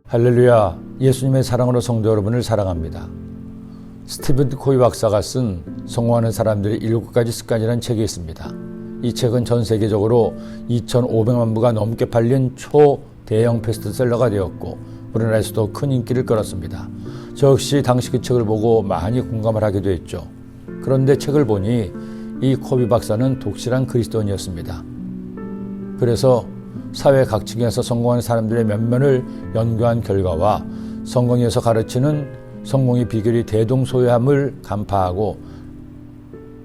할렐루야, 예수님의 사랑으로 성도 여러분을 사랑합니다. 스티븐 코비 박사가 쓴 성공하는 사람들의 7가지 습관이라는 책이 있습니다. 이 책은 전 세계적으로 2,500만 부가 넘게 팔린 초대형 베스트셀러가 되었고 우리나라에서도 큰 인기를 끌었습니다. 저 역시 당시 그 책을 보고 많이 공감을 하기도 했죠. 그런데 책을 보니 이 코비 박사는 독실한 그리스도인이었습니다. 그래서 사회 각층에서 성공하는 사람들의 면면을 연구한 결과와 성공에서 가르치는 성공의 비결이 대동소이함을 간파하고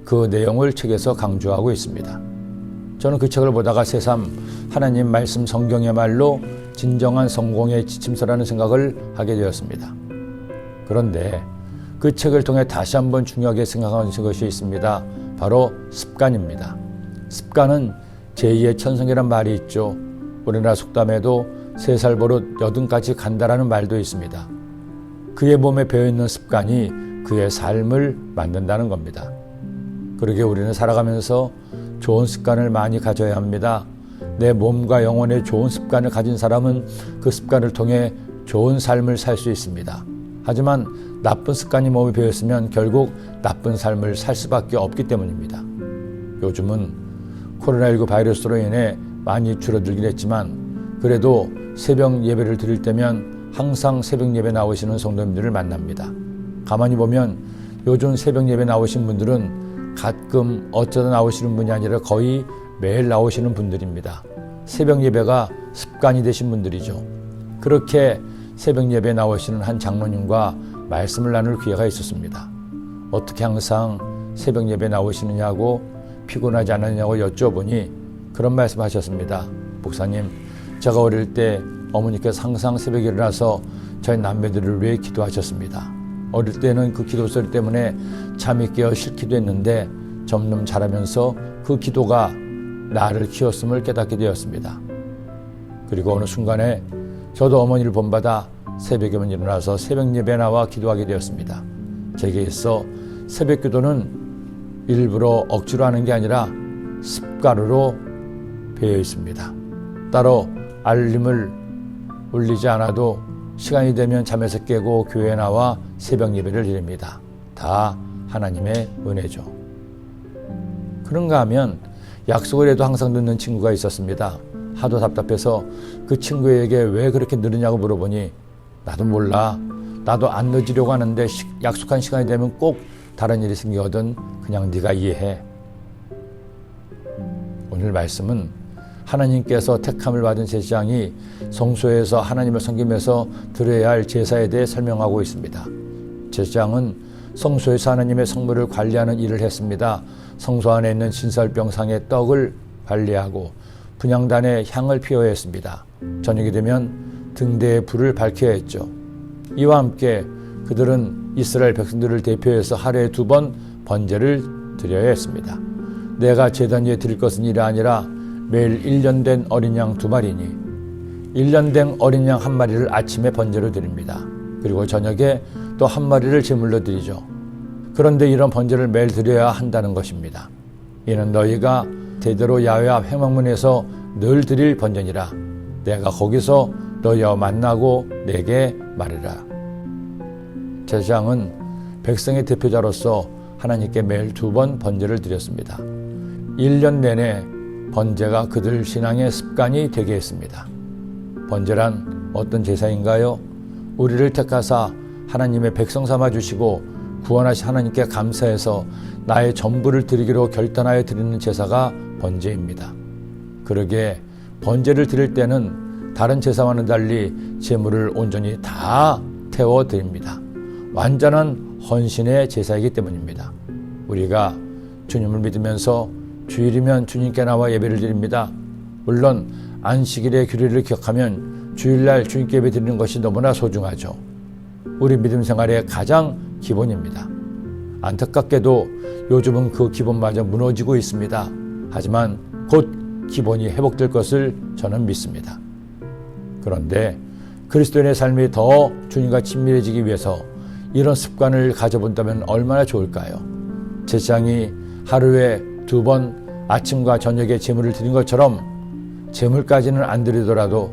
그 내용을 책에서 강조하고 있습니다. 저는 그 책을 보다가 새삼 하나님 말씀 성경이야말로 진정한 성공의 지침서라는 생각을 하게 되었습니다. 그런데 그 책을 통해 다시 한번 중요하게 생각하는 것이 있습니다. 바로 습관입니다. 습관은 제2의 천성이란 말이 있죠. 우리나라 속담에도 3살 버릇 80까지 간다라는 말도 있습니다. 그의 몸에 배어있는 습관이 그의 삶을 만든다는 겁니다. 그러게 우리는 살아가면서 좋은 습관을 많이 가져야 합니다. 내 몸과 영혼에 좋은 습관을 가진 사람은 그 습관을 통해 좋은 삶을 살 수 있습니다. 하지만 나쁜 습관이 몸에 배어있으면 결국 나쁜 삶을 살 수밖에 없기 때문입니다. 요즘은 코로나19 바이러스로 인해 많이 줄어들긴 했지만 그래도 새벽 예배를 드릴 때면 항상 새벽 예배 나오시는 성도님들을 만납니다. 가만히 보면 요즘 새벽 예배 나오신 분들은 가끔 어쩌다 나오시는 분이 아니라 거의 매일 나오시는 분들입니다. 새벽 예배가 습관이 되신 분들이죠. 그렇게 새벽 예배 나오시는 한 장로님과 말씀을 나눌 기회가 있었습니다. 어떻게 항상 새벽 예배 나오시느냐고 피곤하지 않았냐고 여쭤보니 그런 말씀하셨습니다. 목사님, 제가 어릴 때 어머니께서 항상 새벽에 일어나서 저희 남매들을 위해 기도하셨습니다. 어릴 때는 그 기도 소리 때문에 잠이 깨어 싫기도 했는데 점점 자라면서 그 기도가 나를 키웠음을 깨닫게 되었습니다. 그리고 어느 순간에 저도 어머니를 본받아 새벽에만 일어나서 새벽 예배에 나와 기도하게 되었습니다. 제게 있어 새벽 기도는 일부러 억지로 하는 게 아니라 습관으로 배어 있습니다. 따로 알림을 울리지 않아도 시간이 되면 잠에서 깨고 교회에 나와 새벽 예배를 드립니다. 다 하나님의 은혜죠. 그런가 하면 약속을 해도 항상 늦는 친구가 있었습니다. 하도 답답해서 그 친구에게 왜 그렇게 늦으냐고 물어보니 나도 몰라. 나도 안 늦으려고 하는데 약속한 시간이 되면 꼭 다른 일이 생기거든. 그냥 네가 이해해. 오늘 말씀은 하나님께서 택함을 받은 제사장이 성소에서 하나님을 섬기면서 드려야 할 제사에 대해 설명하고 있습니다. 제사장은 성소에서 하나님의 성물을 관리하는 일을 했습니다. 성소 안에 있는 진설병상의 떡을 관리하고 분향단에 향을 피워야 했습니다. 저녁이 되면 등대에 불을 밝혀야 했죠. 이와 함께 그들은 이스라엘 백성들을 대표해서 하루에 2번 번제를 드려야 했습니다. 내가 제단 위에 드릴 것은 이라 아니라 매일 1년 된 어린 양 2마리니 1년 된 어린 양 1마리를 아침에 번제로 드립니다. 그리고 저녁에 또 1마리를 제물로 드리죠. 그런데 이런 번제를 매일 드려야 한다는 것입니다. 이는 너희가 대대로 야훼 앞 회막문에서 늘 드릴 번제니라. 내가 거기서 너희와 만나고 내게 말하라. 제사장은 백성의 대표자로서 하나님께 매일 2번 번제를 드렸습니다. 1년 내내 번제가 그들 신앙의 습관이 되게 했습니다. 번제란 어떤 제사인가요? 우리를 택하사 하나님의 백성 삼아주시고 구원하신 하나님께 감사해서 나의 전부를 드리기로 결단하여 드리는 제사가 번제입니다. 그러기에 번제를 드릴 때는 다른 제사와는 달리 제물을 온전히 다 태워 드립니다. 완전한 헌신의 제사이기 때문입니다. 우리가 주님을 믿으면서 주일이면 주님께 나와 예배를 드립니다. 물론 안식일의 규례를 기억하면 주일날 주님께 예배 드리는 것이 너무나 소중하죠. 우리 믿음 생활의 가장 기본입니다. 안타깝게도 요즘은 그 기본마저 무너지고 있습니다. 하지만 곧 기본이 회복될 것을 저는 믿습니다. 그런데 그리스도인의 삶이 더 주님과 친밀해지기 위해서 이런 습관을 가져본다면 얼마나 좋을까요? 제사장이 하루에 2번 아침과 저녁에 제물을 드린 것처럼 제물까지는 안 드리더라도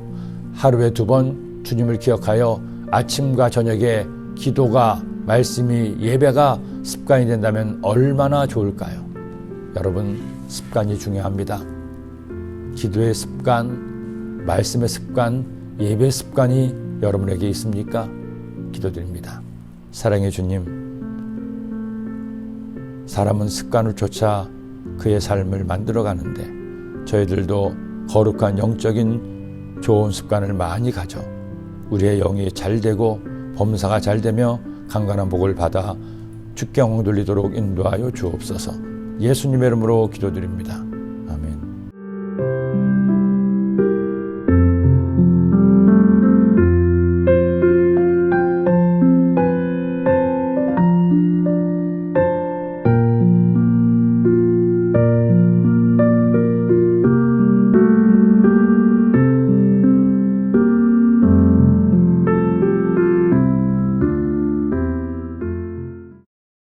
하루에 2번 주님을 기억하여 아침과 저녁에 기도가, 말씀이, 예배가 습관이 된다면 얼마나 좋을까요? 여러분, 습관이 중요합니다. 기도의 습관, 말씀의 습관, 예배의 습관이 여러분에게 있습니까? 기도드립니다. 사랑의 주님, 사람은 습관을 쫓아 그의 삶을 만들어가는데 저희들도 거룩한 영적인 좋은 습관을 많이 가져 우리의 영이 잘 되고 범사가 잘 되며 강건한 복을 받아 주께 영광 돌리도록 인도하여 주옵소서. 예수님의 이름으로 기도드립니다.